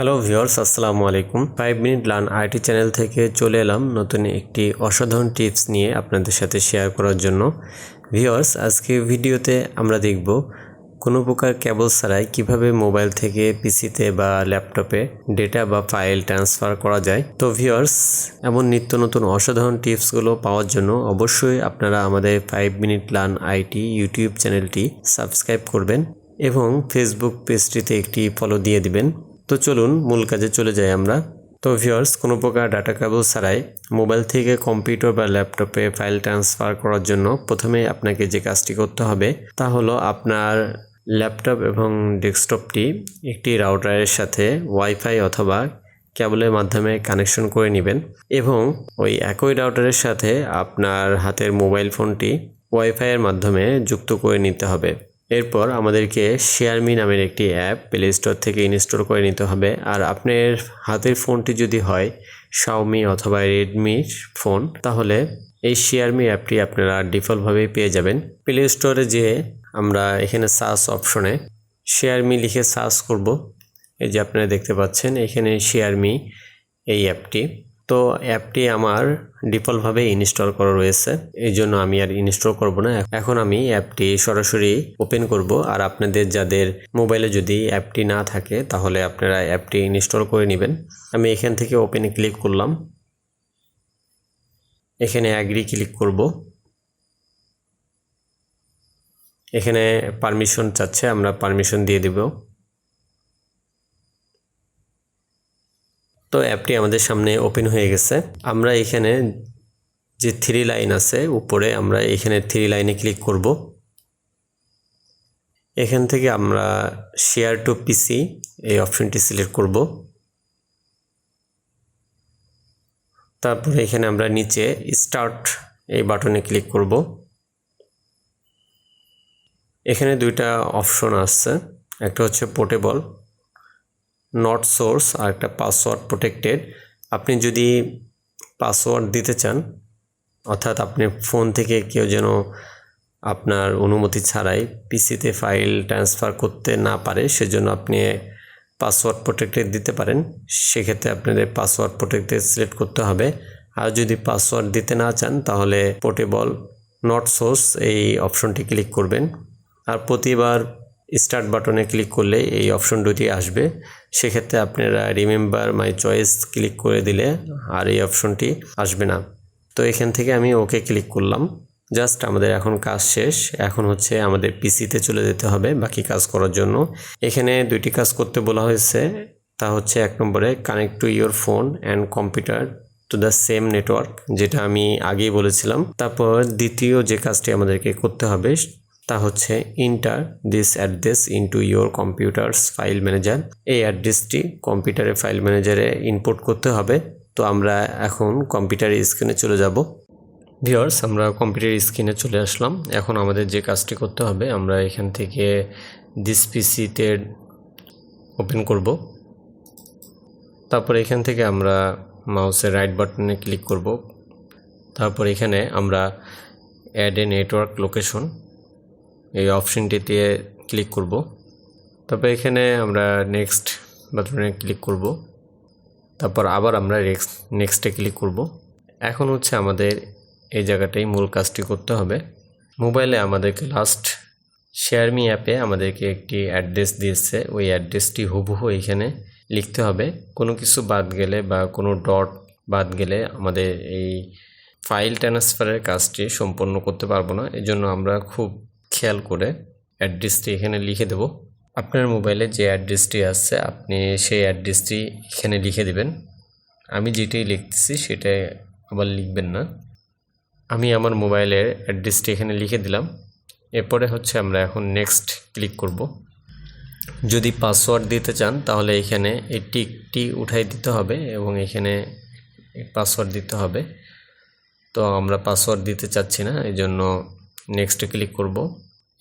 Hello viewers, আসসালামু আলাইকুম। 5 minute learn IT channel থেকে চলে এলাম নতুন একটি অসাধারণ টিপস নিয়ে আপনাদের সাথে শেয়ার করার জন্য। ভিউয়ার্স, আজকে ভিডিওতে আমরা দেখব কোনো প্রকার কেবল ছাড়াই কিভাবে মোবাইল থেকে পিসিতে বা ল্যাপটপে ডেটা বা ফাইল ট্রান্সফার করা যায়। তো ভিউয়ার্স, এমন নিত্য নতুন অসাধারণ টিপসগুলো পাওয়ার জন্য অবশ্যই আপনারা আমাদের 5 মিনিট লার্ন আইটি ইউটিউব চ্যানেলটি সাবস্ক্রাইব করবেন এবং ফেসবুক পেজটিতে একটি ফলো দিয়ে দিবেন। তো চলুন মূল কাজে চলে যাই আমরা। তো ভিউয়ার্স, কোনো প্রকার ডাটা কেবল ছাড়াই মোবাইল থেকে কম্পিউটার বা ল্যাপটপে ফাইল ট্রান্সফার করার জন্য প্রথমে আপনাকে যে কাজটি করতে হবে তা হলো আপনার ল্যাপটপ এবং ডেস্কটপটি একটি রাউটারের সাথে ওয়াইফাই অথবা কেবলের মাধ্যমে কানেকশন করে নেবেন এবং ওই একই রাউটারের সাথে আপনার হাতের মোবাইল ফোনটি ওয়াইফাইয়ের মাধ্যমে যুক্ত করে নিতে হবে। এরপর আমাদেরকে শেয়ারমি নামের একটি অ্যাপ প্লে স্টোর থেকে ইনস্টল করে নিতে হবে। আর আপনার হাতের ফোনটি যদি হয় শাওমি অথবা রেডমির ফোন, তাহলে এই শেয়ারমি অ্যাপটি আপনারা ডিফল্টভাবেই পেয়ে যাবেন। প্লে স্টোরে যেয়ে আমরা এখানে সার্চ অপশনে শেয়ারমি লিখে সার্চ করব। এই যে আপনারা দেখতে পাচ্ছেন এখানে শেয়ারমি এই অ্যাপটি। তো অ্যাপটি আমার ডিফল্টভাবে ইনস্টল করা রয়েছে, এই জন্য আমি আর ইনস্টল করব না। এখন আমি অ্যাপটি সরাসরি ওপেন করব। আর আপনাদের যাদের মোবাইলে যদি অ্যাপটি না থাকে তাহলে আপনারা অ্যাপটি ইনস্টল করে নেবেন। আমি এখান থেকে ওপেনে ক্লিক করলাম, এখানে অ্যাগ্রি ক্লিক করব। এখানে পারমিশন চাচ্ছে, আমরা পারমিশন দিয়ে দেব। তো অ্যাপটি আমাদের সামনে ওপেন হয়ে গেছে। আমরা এখানে যে 3 লাইন আছে উপরে, আমরা এখানে 3 লাইনে ক্লিক করব। এখান থেকে আমরা শেয়ার টু পিসি এই অপশনটি সিলেক্ট করব। তারপরে এখানে আমরা নিচে স্টার্ট এই বাটনে ক্লিক করব। এখানে দুইটা অপশন আসছে, একটা হচ্ছে পোর্টেবল নট সোর্স আর একটা পাসওয়ার্ড প্রোটেক্টেড। আপনি যদি পাসওয়ার্ড দিতে চান, অর্থাৎ আপনি ফোন থেকে কেউ যেন আপনার অনুমতি ছাড়াই পিসিতে ফাইল ট্রান্সফার করতে না পারে, সেজন্য আপনি পাসওয়ার্ড প্রোটেক্টেড দিতে পারেন। সেক্ষেত্রে আপনাদের পাসওয়ার্ড প্রোটেক্টেড সিলেক্ট করতে হবে। আর যদি পাসওয়ার্ড দিতে না চান তাহলে পোর্টেবল নট সোর্স এই অপশনটি ক্লিক করবেন। আর প্রতিবার স্টার্ট বাটনে ক্লিক করলে এই অপশন দুটি আসবে। সেক্ষেত্রে আপনারা রিমেম্বার মাই চয়েস ক্লিক করে দিলে আর এই অপশনটি আসবে না। তো এখান থেকে আমি ওকে ক্লিক করলাম। জাস্ট আমাদের এখন কাজ শেষ। এখন হচ্ছে আমাদের পিসিতে চলে যেতে হবে বাকি কাজ করার জন্য। এখানে দুইটি কাজ করতে বলা হয়েছে, তা হচ্ছে 1 নম্বরে connect to your phone and computer to the same network, যেটা আমি আগেই বলেছিলাম। তারপর দ্বিতীয় যে কাজটি আমাদেরকে করতে হবে তা হচ্ছে inter this address into your computers file manager. এই অ্যাড্রেসটি কম্পিউটারের ফাইল ম্যানেজারে ইনপুট করতে হবে। তো আমরা এখন কম্পিউটারের স্ক্রিনে চলে যাব। ভিউয়ার্স, আমরা কম্পিউটার স্ক্রিনে চলে আসলাম। এখন আমাদের যে কাজটি করতে হবে, আমরা এখান থেকে দিস পিসিতে ওপেন করব। তারপর এখান থেকে আমরা মাউসের রাইট বাটনে ক্লিক করব। তারপর এখানে আমরা অ্যাড এ নেটওয়ার্ক লোকেশন এই অপশনটিতে ক্লিক করব। তারপর এখানে আমরা নেক্সট বাটনে ক্লিক করব। তারপর আবার আমরা নেক্সটে ক্লিক করব। এখন হচ্ছে আমাদের এই জায়গাটাই মূল কাজটি করতে হবে। মোবাইলে আমাদেরকে লাস্ট শেয়ারমি অ্যাপে আমাদেরকে একটি অ্যাড্রেস দিয়েছে, ওই অ্যাড্রেসটি হুবহু এখানে লিখতে হবে। কোনো কিছু বাদ গেলে বা কোনো ডট বাদ গেলে আমাদের এই ফাইল ট্রান্সফারের কাজটি সম্পন্ন করতে পারবো না। এজন্য আমরা খুব খেয়াল করে অ্যাড্রেসটি এখানে লিখে দেব। আপনার মোবাইলে যে অ্যাড্রেসটি আছে আপনি সেই অ্যাড্রেসটি এখানে লিখে দেবেন। আমি যেটাই লিখতেছি সেটাই আবার লিখবেন না। আমি আমার মোবাইলের অ্যাড্রেসটি এখানে লিখে দিলাম। এরপরে হচ্ছে আমরা এখন নেক্সট ক্লিক করব। যদি পাসওয়ার্ড দিতে চান তাহলে এখানে এই টিকটি উঠাই দিতে হবে এবং এখানে পাসওয়ার্ড দিতে হবে। তো আমরা পাসওয়ার্ড দিতে চাচ্ছি না, এই জন্য নেক্সটে ক্লিক করব।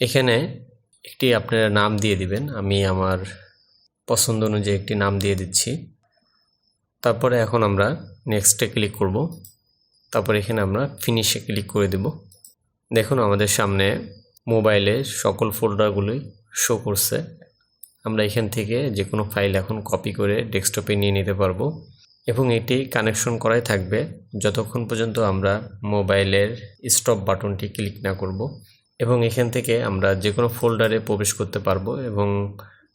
এখানে একটি আপনারা নাম দিয়ে দিবেন। আমি আমার পছন্দ অনুযায়ী একটি নাম দিয়ে দিচ্ছি। তারপরে এখন আমরা নেক্সটে ক্লিক করব। তারপর এখানে আমরা ফিনিশে ক্লিক করে দেব। দেখুন আমাদের সামনে মোবাইলে সকল ফোল্ডারগুলোই শো করছে। আমরা এখান থেকে যে কোনো ফাইল এখন কপি করে ডেস্কটপে নিয়ে নিতে পারবো এবং এটি কানেকশন করাই থাকবে যতক্ষণ পর্যন্ত আমরা মোবাইলের স্টপ বাটনটি ক্লিক না করব এবং এখান থেকে আমরা যে কোনো ফোল্ডারে প্রবেশ করতে পারবো এবং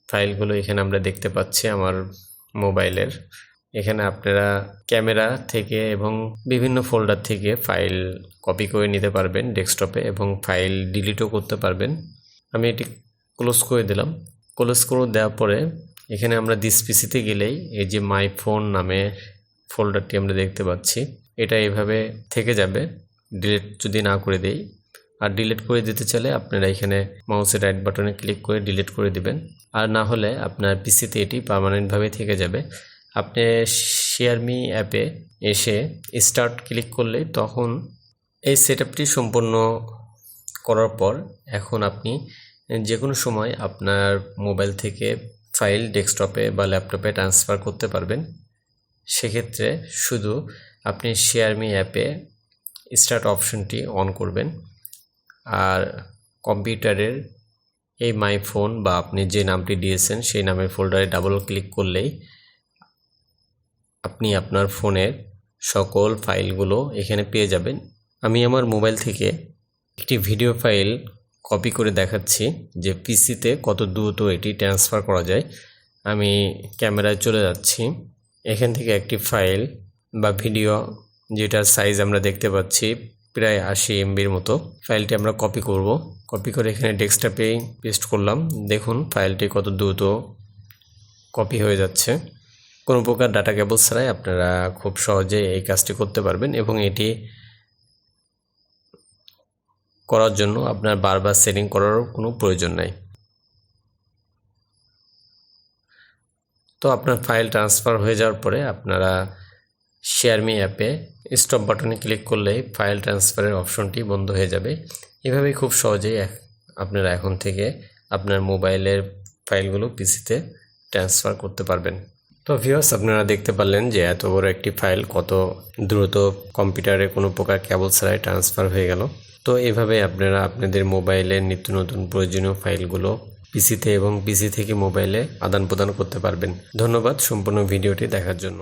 ফাইলগুলো এখানে আমরা দেখতে পাচ্ছি আমার মোবাইলের। এখানে আপনারা ক্যামেরা থেকে এবং বিভিন্ন ফোল্ডার থেকে ফাইল কপি করে নিতে পারবেন ডেস্কটপে এবং ফাইল ডিলিটও করতে পারবেন। আমি এটি ক্লোজ করে দিলাম। ক্লোজ করে দেওয়ার পরে এখানে আমরা দিস পিসিতে গেলেই এই যে মাই ফোন নামে ফোল্ডারটি আমরা দেখতে পাচ্ছি, এটা এভাবে থেকে যাবে ডিলিট যদি না করে দেই। আর ডিলিট করে দিতে চাইলে আপনারা এখানে মাউসের রাইট বাটনে ক্লিক করে ডিলিট করে দিবেন, আর না হলে আপনার পিসিতে এটি পার্মানেন্টভাবে থেকে যাবে। আপনি শেয়ার মি অ্যাপে এসে স্টার্ট ক্লিক করলে তখন এই সেটআপটি সম্পূর্ণ করার পর এখন আপনি যে কোনো সময় আপনার মোবাইল থেকে ফাইল ডেস্কটপে বা ল্যাপটপে ট্রান্সফার করতে পারবেন। সেক্ষেত্রে শুধু আপনি শেয়ার মি অ্যাপে স্টার্ট অপশনটি অন করবেন আর কম্পিউটারের এই মাই ফোন বা আপনি যে নামটি দিয়েছেন সেই নামের ফোল্ডারে ডাবল ক্লিক করলেই আপনি আপনার ফোনের সকল ফাইলগুলো এখানে পেয়ে যাবেন। আমি আমার মোবাইল থেকে একটি ভিডিও ফাইল কপি করে দেখাচ্ছি যে পিসিতে কত দ্রুত এটি ট্রান্সফার করা যায়। আমি ক্যামেরায় চলে যাচ্ছি, এখান থেকে একটি ফাইল বা ভিডিও যেটার সাইজ আমরা দেখতে পাচ্ছি প্রায় 80 MBর মতো, ফাইলটি আমরা কপি করব। কপি করে এখানে ডেস্কটপে পেস্ট করলাম। দেখুন ফাইলটি কত দ্রুত কপি হয়ে যাচ্ছে। কোনো প্রকার ডাটা কেবল ছাড়াই আপনারা খুব সহজে এই কাজটি করতে পারবেন এবং এটি করার জন্য আপনার বারবার সেটিং করারও কোনো প্রয়োজন নাই। তো আপনার ফাইল ট্রান্সফার হয়ে যাওয়ার পরে আপনারা শেয়ার মি অ্যাপে স্টপ বাটনে ক্লিক করলেই ফাইল ট্রান্সফারের অপশনটি বন্ধ হয়ে যাবে। এভাবেই খুব সহজেই আপনারা এখন থেকে আপনার মোবাইলের ফাইলগুলো পিসিতে ট্রান্সফার করতে পারবেন। তো ভিউয়ার্স, আপনারা দেখতে পারলেন যে এত বড় একটি ফাইল কত দ্রুত কম্পিউটারে কোনো প্রকার কেবল ছাড়াই ট্রান্সফার হয়ে গেল। তো এভাবে আপনারা আপনাদের মোবাইলের নিত্য নতুন প্রয়োজনীয় ফাইলগুলো পিসিতে এবং পিসি থেকে মোবাইলে আদান প্রদান করতে পারবেন। ধন্যবাদ সম্পূর্ণ ভিডিওটি দেখার জন্য।